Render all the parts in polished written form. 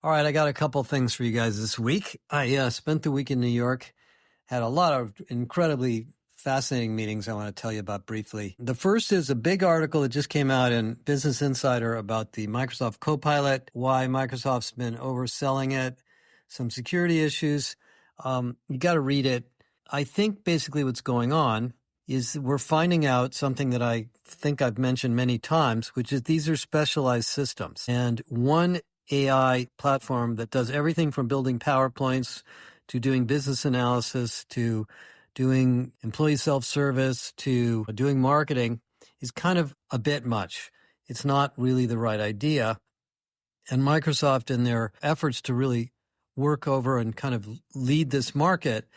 All right, I got a couple things for you guys this week. I spent the week in New York, had a lot of incredibly fascinating meetings I want to tell you about briefly. The first is a big article that just came out in Business Insider about the Microsoft Copilot, why Microsoft's been overselling it, some security issues. You got to read it. I think basically what's going on is we're finding out something that I think I've mentioned many times, which is these are specialized systems. And one AI platform that does everything from building PowerPoints to doing business analysis to doing employee self-service to doing marketing is kind of a bit much. It's not really the right idea. And Microsoft, in their efforts to really work over and kind of lead this market,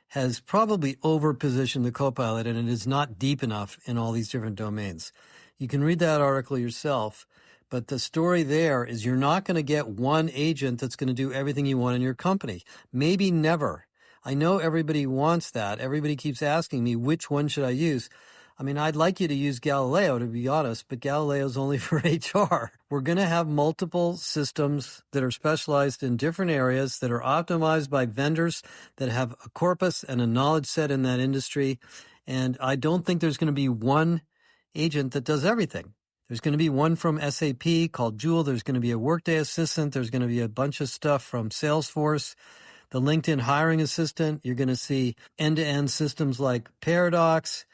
has probably over-positioned the Copilot, and it is not deep enough in all these different domains. You can read that article yourself. But the story there is you're not going to get one agent that's going to do everything you want in your company. Maybe never. I know everybody wants that. Everybody keeps asking me, which one should I use? I mean, I'd like you to use Galileo, to be honest, but Galileo's only for HR. We're going to have multiple systems that are specialized in different areas that are optimized by vendors that have a corpus and a knowledge set in that industry. And I don't think there's going to be one agent that does everything. There's going to be one from SAP called Joule. There's going to be a Workday assistant. There's going to be a bunch of stuff from Salesforce, the LinkedIn hiring assistant. You're going to see end-to-end systems like Paradox,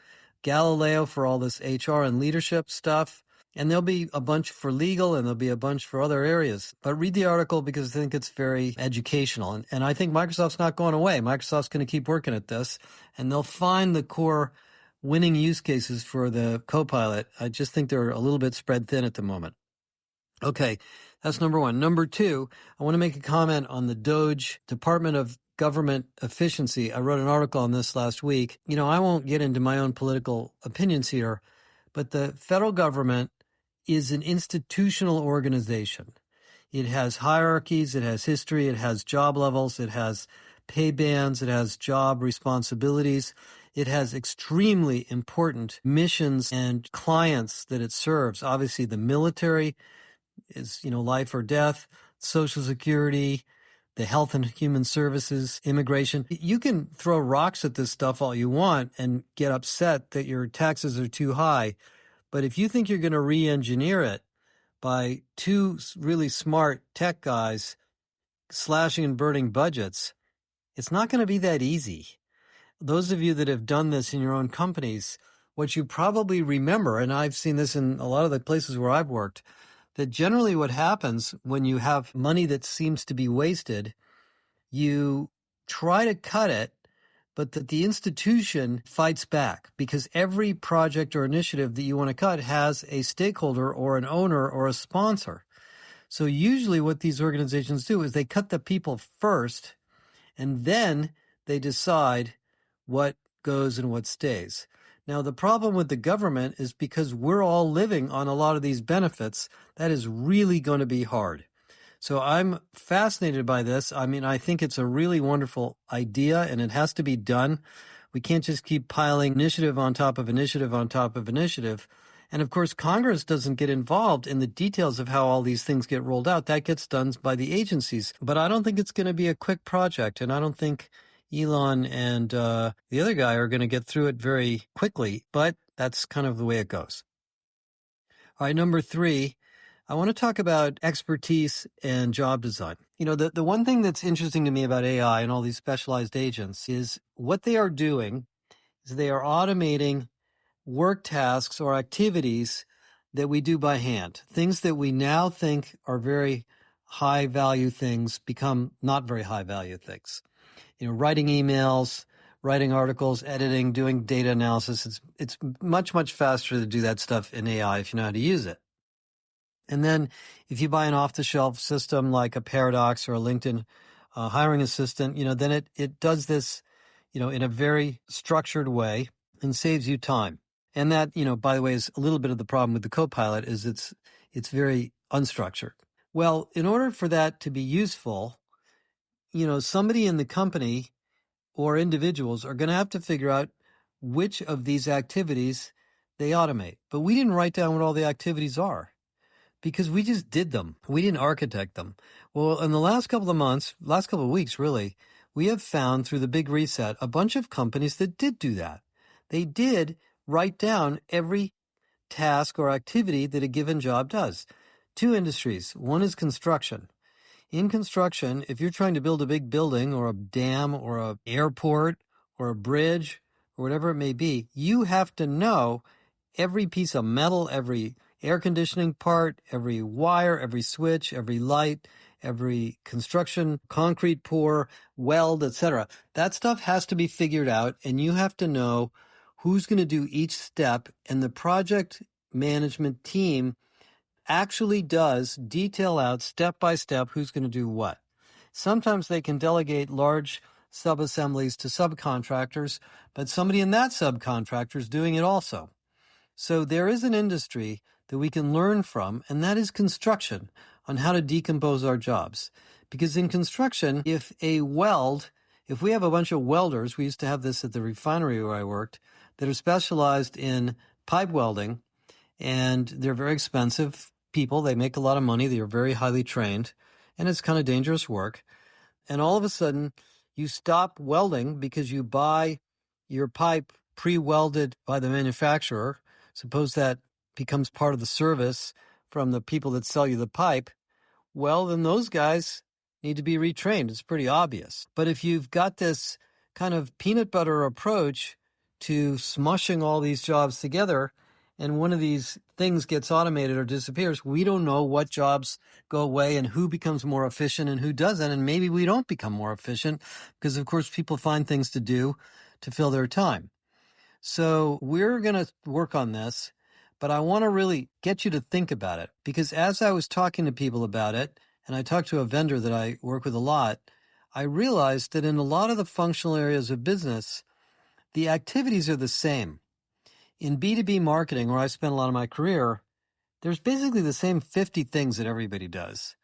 Galileo for all this HR and leadership stuff. And there'll be a bunch for legal and there'll be a bunch for other areas. But read the article because I think it's very educational. And I think Microsoft's not going away. Microsoft's going to keep working at this and they'll find the core winning use cases for the Copilot. I just think they're a little bit spread thin at the moment. Okay, that's number one. Number two, I want to make a comment on the DOGE, Department of Government Efficiency. I wrote an article on this last week. You know, I won't get into my own political opinions here, but the federal government is an institutional organization. It has hierarchies, it has history, it has job levels, it has pay bands, it has job responsibilities. It has extremely important missions and clients that it serves. Obviously, the military is, life or death, Social Security, the health and human services, immigration. You can throw rocks at this stuff all you want and get upset that your taxes are too high. But if you think you're going to re-engineer it by two really smart tech guys slashing and burning budgets, it's not going to be that easy. Those of you that have done this in your own companies, what you probably remember, and I've seen this in a lot of the places where I've worked, that generally what happens when you have money that seems to be wasted, you try to cut it, but that the institution fights back because every project or initiative that you want to cut has a stakeholder or an owner or a sponsor. So usually what these organizations do is they cut the people first, and then they decide what goes and what stays. Now, the problem with the government is because we're all living on a lot of these benefits, that is really going to be hard. So I'm fascinated by this. I mean, I think it's a really wonderful idea and it has to be done. We can't just keep piling initiative on top of initiative on top of initiative. And of course, Congress doesn't get involved in the details of how all these things get rolled out. That gets done by the agencies. But I don't think it's going to be a quick project. And I don't think Elon and the other guy are going to get through it very quickly, but that's kind of the way it goes. All right, number three, I want to talk about expertise and job design. The one thing that's interesting to me about AI and all these specialized agents is what they are doing is they are automating work tasks or activities that we do by hand. Things that we now think are very high value things become not very high value things. Writing emails, writing articles, editing, doing data analysis. It's much, much faster to do that stuff in AI if you know how to use it. And then if you buy an off-the-shelf system like a Paradox or a LinkedIn hiring assistant, then it does this, in a very structured way and saves you time. And that, by the way, is a little bit of the problem with the Copilot is it's very unstructured. Well, in order for that to be useful, somebody in the company or individuals are going to have to figure out which of these activities they automate. But we didn't write down what all the activities are because we just did them. We didn't architect them. Well, in the last couple of months, last couple of weeks, really, we have found through the big reset a bunch of companies that did do that. They did write down every task or activity that a given job does. Two industries. One is construction. In construction, if you're trying to build a big building or a dam or an airport or a bridge or whatever it may be, you have to know every piece of metal, every air conditioning part, every wire, every switch, every light, every construction, concrete pour, weld, etc. That stuff has to be figured out, and you have to know who's going to do each step, and the project management team actually does detail out step by step who's going to do what. Sometimes they can delegate large sub-assemblies to subcontractors, but somebody in that subcontractor is doing it also. So there is an industry that we can learn from, and that is construction, on how to decompose our jobs. Because in construction, if we have a bunch of welders, we used to have this at the refinery where I worked, that are specialized in pipe welding, and they're very expensive people. They make a lot of money. They are very highly trained, and it's kind of dangerous work. And all of a sudden, you stop welding because you buy your pipe pre-welded by the manufacturer. Suppose that becomes part of the service from the people that sell you the pipe. Well, then those guys need to be retrained. It's pretty obvious. But if you've got this kind of peanut butter approach to smushing all these jobs together, and one of these things gets automated or disappears, we don't know what jobs go away and who becomes more efficient and who doesn't. And maybe we don't become more efficient because, of course, people find things to do to fill their time. So we're going to work on this, but I want to really get you to think about it, because as I was talking to people about it, and I talked to a vendor that I work with a lot, I realized that in a lot of the functional areas of business, the activities are the same. In B2B marketing, where I spent a lot of my career, there's basically the same 50 things that everybody does.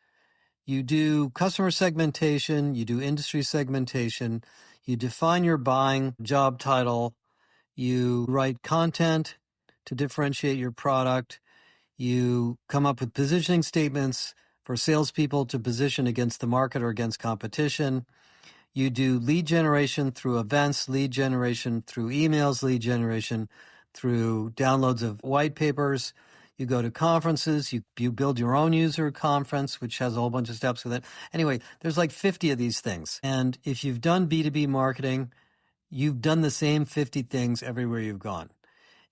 You do customer segmentation, you do industry segmentation, you define your buying job title, you write content to differentiate your product, you come up with positioning statements for salespeople to position against the market or against competition. You do lead generation through events, lead generation through emails, lead generation through downloads of white papers. You go to conferences, you build your own user conference, which has a whole bunch of steps with it. Anyway, there's like 50 of these things. And if you've done B2B marketing, you've done the same 50 things everywhere you've gone.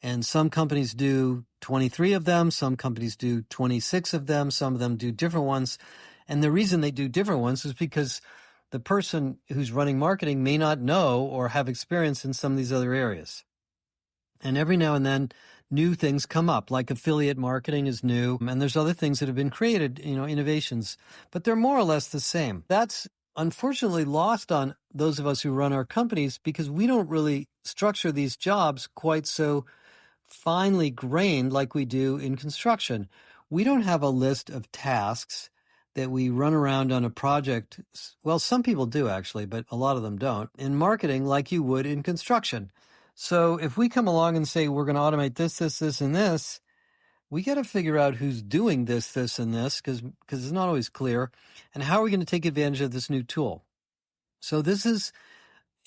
And some companies do 23 of them, some companies do 26 of them, some of them do different ones. And the reason they do different ones is because the person who's running marketing may not know or have experience in some of these other areas. And every now and then, new things come up, like affiliate marketing is new, and there's other things that have been created, innovations, but they're more or less the same. That's unfortunately lost on those of us who run our companies, because we don't really structure these jobs quite so finely grained like we do in construction. We don't have a list of tasks that we run around on a project. Well, some people do actually, but a lot of them don't. In marketing, like you would in construction. So if we come along and say we're going to automate this, this, this, and this, we got to figure out who's doing this, this, and this, because it's not always clear. And how are we going to take advantage of this new tool? So this is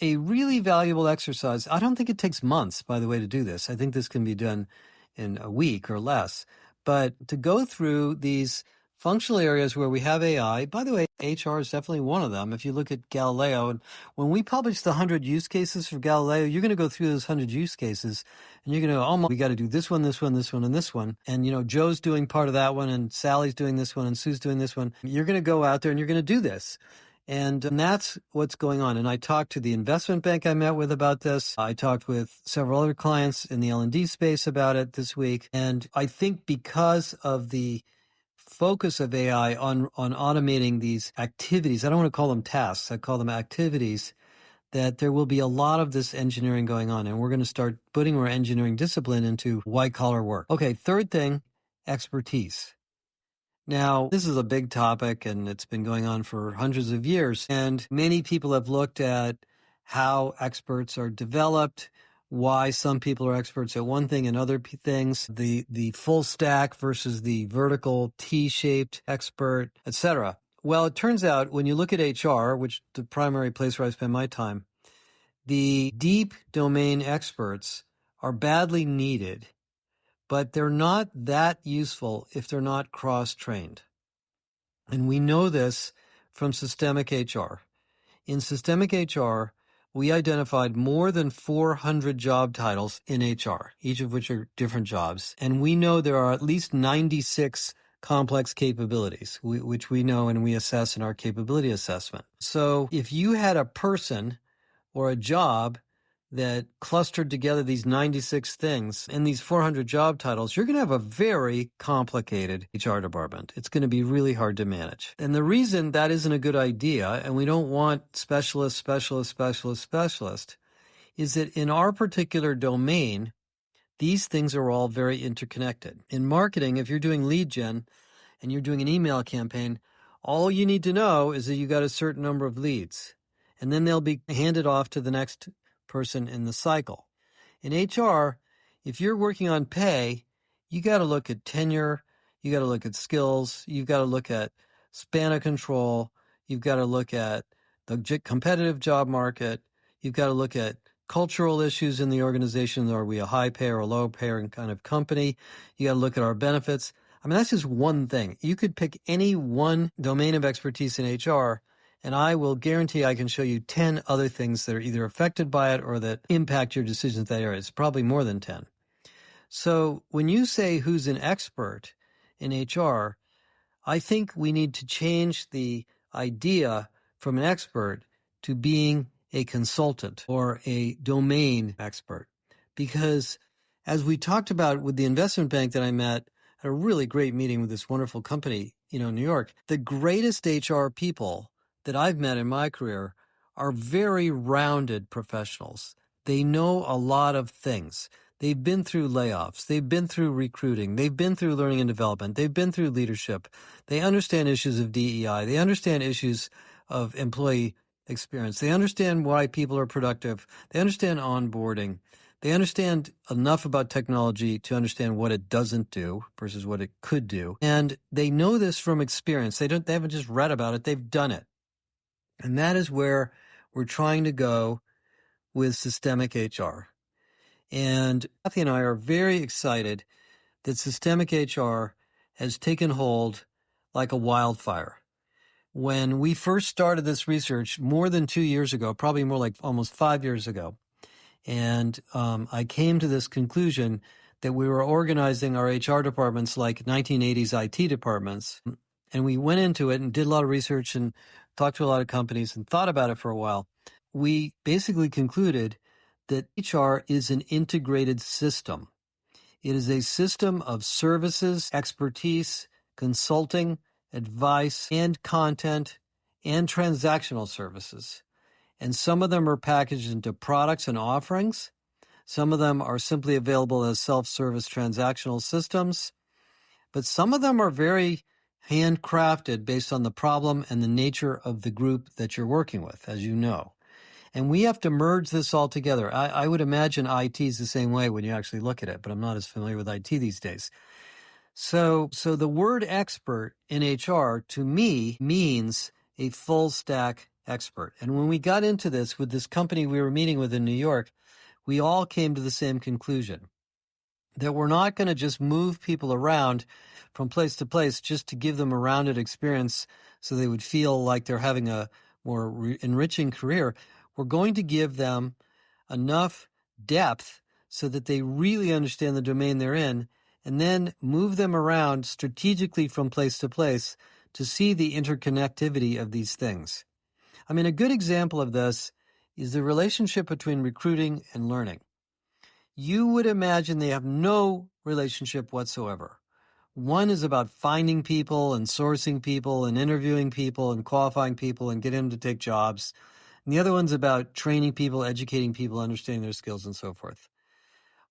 a really valuable exercise. I don't think it takes months, by the way, to do this. I think this can be done in a week or less. But to go through these functional areas where we have AI, by the way, HR is definitely one of them. If you look at Galileo, and when we publish the 100 use cases for Galileo, you're going to go through those 100 use cases, and you're going to go, oh, we got to do this one, this one, this one, and this one. And, Joe's doing part of that one, and Sally's doing this one, and Sue's doing this one. You're going to go out there, and you're going to do this. And that's what's going on. And I talked to the investment bank I met with about this. I talked with several other clients in the L&D space about it this week. And I think because of the focus of AI on automating these activities, I don't want to call them tasks, I call them activities, that there will be a lot of this engineering going on. And we're going to start putting our engineering discipline into white-collar work. Okay, third thing, expertise. Now, this is a big topic, and it's been going on for hundreds of years. And many people have looked at how experts are developed, why some people are experts at one thing and other things, the full stack versus the vertical T-shaped expert, etc. Well, it turns out when you look at HR, which is the primary place where I spend my time, the deep domain experts are badly needed, but they're not that useful if they're not cross-trained. And we know this from systemic HR. In systemic HR, we identified more than 400 job titles in HR, each of which are different jobs. And we know there are at least 96 complex capabilities, which we know and we assess in our capability assessment. So if you had a person or a job that clustered together these 96 things and these 400 job titles, you're going to have a very complicated HR department. It's going to be really hard to manage. And the reason that isn't a good idea, and we don't want specialist, is that in our particular domain, these things are all very interconnected. In marketing, if you're doing lead gen and you're doing an email campaign, all you need to know is that you got a certain number of leads, and then they'll be handed off to the next person in the cycle. In HR, if you're working on pay, you got to look at tenure, you got to look at skills, you've got to look at span of control, you've got to look at the competitive job market, you've got to look at cultural issues in the organization. Are we a high payer or a low payer kind of company? You got to look at our benefits. I mean, that's just one thing. You could pick any one domain of expertise in HR, and I will guarantee I can show you 10 other things that are either affected by it or that impact your decisions in that area. It's probably more than 10. So when you say who's an expert in HR, I think we need to change the idea from an expert to being a consultant or a domain expert. Because as we talked about with the investment bank that I met at a really great meeting with this wonderful company, in New York, the greatest HR people that I've met in my career are very rounded professionals. They know a lot of things. They've been through layoffs. They've been through recruiting. They've been through learning and development. They've been through leadership. They understand issues of DEI. They understand issues of employee experience. They understand why people are productive. They understand onboarding. They understand enough about technology to understand what it doesn't do versus what it could do. And they know this from experience. They haven't just read about it. They've done it. And that is where we're trying to go with systemic HR. And Kathy and I are very excited that systemic HR has taken hold like a wildfire. When we first started this research more than 2 years ago, probably more like almost 5 years ago, and I came to this conclusion that we were organizing our HR departments like 1980s IT departments. And we went into it and did a lot of research and talked to a lot of companies and thought about it for a while. We basically concluded that HR is an integrated system. It is a system of services, expertise, consulting, advice, and content, and transactional services. And some of them are packaged into products and offerings. Some of them are simply available as self-service transactional systems. But some of them are very handcrafted based on the problem and the nature of the group that you're working with, as you know. And we have to merge this all together. I would imagine IT is the same way when you actually look at it, but I'm not as familiar with IT these days. So the word expert in HR to me means a full stack expert. And when we got into this with this company we were meeting with in New York, we all came to the same conclusion, that we're not going to just move people around from place to place just to give them a rounded experience so they would feel like they're having a more enriching career. We're going to give them enough depth so that they really understand the domain they're in, and then move them around strategically from place to place to see the interconnectivity of these things. I mean, a good example of this is the relationship between recruiting and learning. You would imagine they have no relationship whatsoever. One is about finding people and sourcing people and interviewing people and qualifying people and getting them to take jobs. And the other one's about training people, educating people, understanding their skills, and so forth.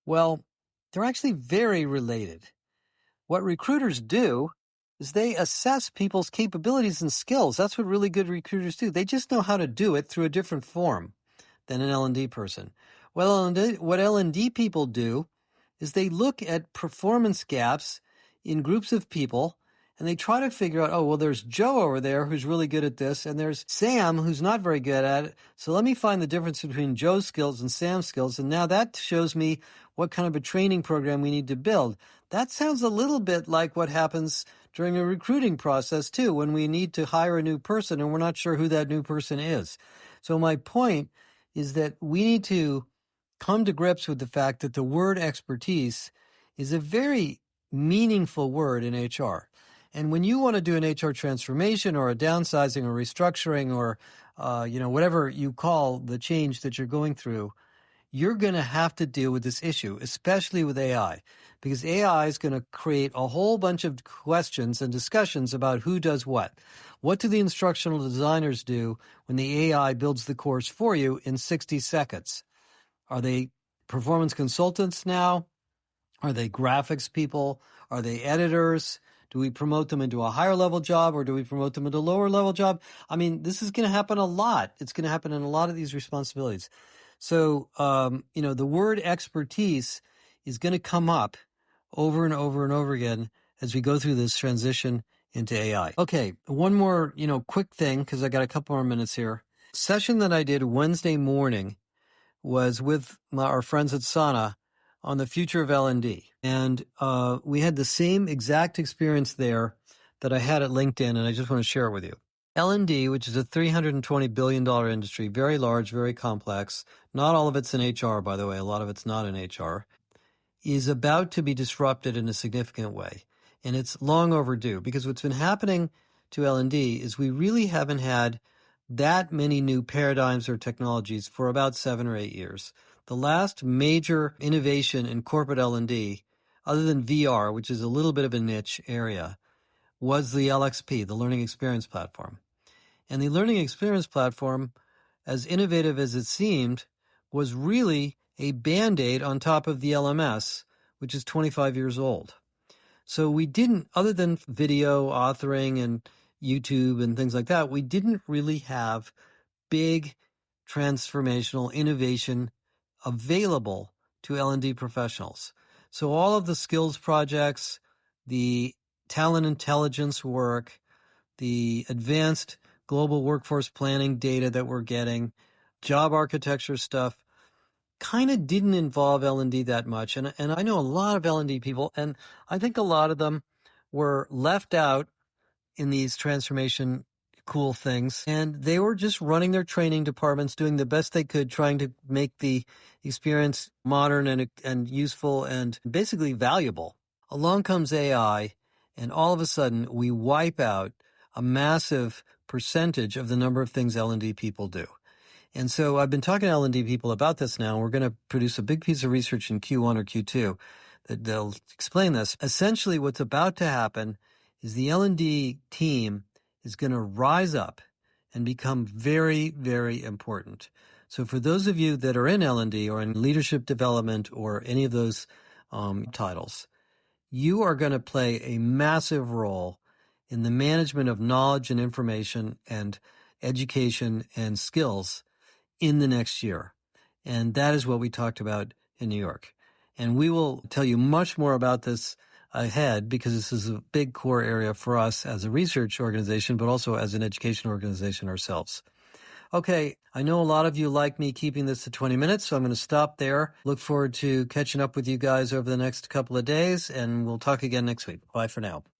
Well, they're actually very related. What recruiters do is they assess people's capabilities and skills. That's what really good recruiters do. They just know how to do it through a different form than an L&D person. Well, what L&D people do is they look at performance gaps in groups of people, And they try to figure out, oh, well, there's Joe over there who's really good at this, and there's Sam who's not very good at it. So let me find the difference between Joe's skills and Sam's skills. And now that shows me what kind of a training program we need to build. That sounds a little bit like what happens during a recruiting process, too, when we need to hire a new person and we're not sure who that new person is. So my point is that we need to come to grips with the fact that the word expertise is a very meaningful word in HR. And when you want to do an HR transformation or a downsizing or restructuring or, whatever you call the change that you're going through, you're going to have to deal with this issue, especially with AI, because AI is going to create a whole bunch of questions and discussions about who does what. What do the instructional designers do when the AI builds the course for you in 60 seconds? Are they performance consultants now? Are they graphics people? Are they editors? Do we promote them into a higher level job or do we promote them into a lower level job? I mean, this is going to happen a lot. It's going to happen in a lot of these responsibilities. So, the word expertise is going to come up over and over and over again as we go through this transition into AI. Okay, one more, quick thing, because I got a couple more minutes here. Session that I did Wednesday morning was with our friends at Sana on the future of L&D. And we had the same exact experience there that I had at LinkedIn, and I just want to share it with you. L&D, which is a $320 billion industry, very large, very complex. Not all of it's in HR, by the way. A lot of it's not in HR. Is about to be disrupted in a significant way. And it's long overdue because what's been happening to L&D is we really haven't had that many new paradigms or technologies for about 7 or 8 years. The last major innovation in corporate L&D, other than VR, which is a little bit of a niche area, was the LXP, the Learning Experience Platform. And the Learning Experience Platform, as innovative as it seemed, was really a Band-Aid on top of the LMS, which is 25 years old. So we didn't, other than video authoring and YouTube and things like that, we didn't really have big transformational innovation available to L&D professionals. So all of the skills projects, the talent intelligence work, the advanced global workforce planning data that we're getting, job architecture stuff, kind of didn't involve L&D that much. And I know a lot of L&D people, and I think a lot of them were left out in these transformation cool things. And they were just running their training departments, doing the best they could, trying to make the experience modern and useful and basically valuable. Along comes AI, and all of a sudden we wipe out a massive percentage of the number of things L&D people do. And so I've been talking to L&D people about this now. We're going to produce a big piece of research in Q1 or Q2 that they'll explain this. Essentially, what's about to happen is the L&D team is going to rise up and become very, very important. So for those of you that are in L&D or in leadership development or any of those titles, you are going to play a massive role in the management of knowledge and information and education and skills in the next year. And that is what we talked about in New York. And we will tell you much more about this ahead because this is a big core area for us as a research organization, but also as an education organization ourselves. Okay, I know a lot of you like me keeping this to 20 minutes, so I'm going to stop there. Look forward to catching up with you guys over the next couple of days, and we'll talk again next week. Bye for now.